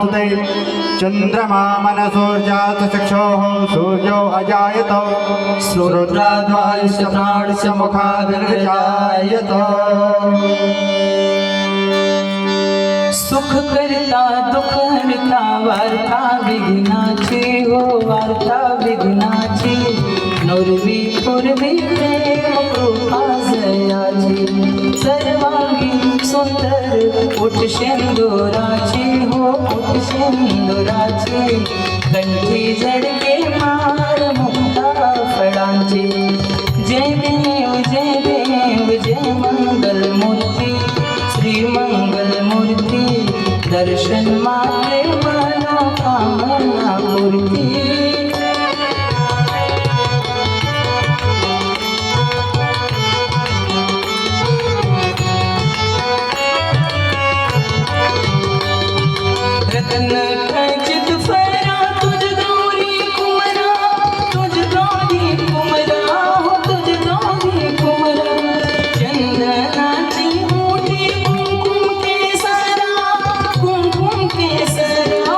चंद्रमा मनसूर्यात चक्षुः सूर्यो अजायत श्रोत्राद्वायुश्च प्राणस्य मुखादिर्जायत। सुख करता दुख हरता वार्ता विघ्नाची हो वार्ता विघ्नाची नुरवी पूर्वी प्रेम कृपा जयाची सर्वांगी सुंदर उठ शेंदुराची हो उठ शेंदुराची कंठी जडके मार मुक्ता फळांची जय देव जय मंगल मूर्ती श्री मंगल मूर्ती दर्शन मात्रे मनोकामना पूर्ती। रत्न खचित फरा तुझ गौरी कुमरा तुझ गौरी कुमरा हो तुझ गौरी कुमरा चंदनाची मोठी कुमकुम केसरा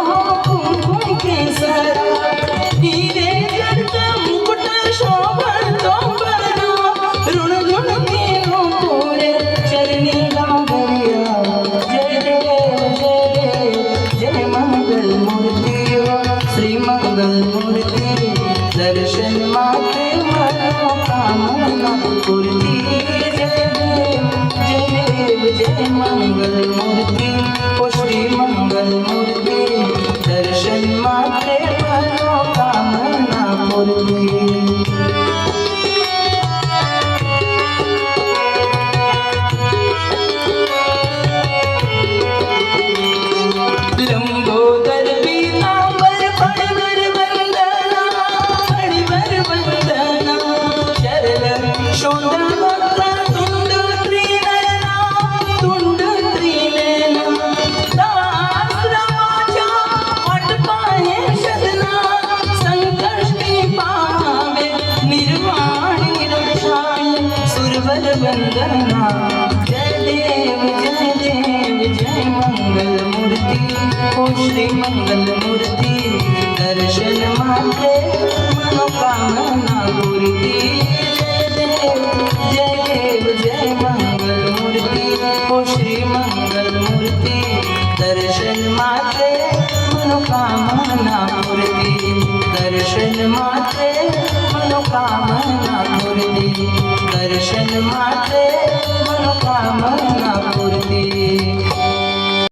हो कुमकुम केसरा हिरे जडत मुकुट शोभतो बरा ऋण ऋण केलो तोरे चरणी गागरिया जय देव जय मंगल मूर्ति हो श्री मंगल मूर्ति दर्शन मात्रे मनोकामना पूर्ति। जय देव जय मंगल मूर्ति हो श्री मंगल मूर्ति दर्शन मात्रे मनोकामना पूर्ति। लंबोदर पीतांबर फणिवर वंदना शरण शोधवक्त्र तुंड त्रिनयना दासरामाच्या वाटपाहे शदना संकष्टी पावे निर्वाणी रक्षाय सुरवर वंदना। जय देव जय मंगल मूर्ति हो श्री मंगल मूर्ति दर्शन मात्रे मनोकामना पूर्ति। जय देव जय मंगल मूर्ति हो श्री मंगल मूर्ति दर्शन मात्रे मनोकामना पूर्ति दर्शन मात्रे मनोकामना पूर्ति दर्शन मात्रे मनोकामना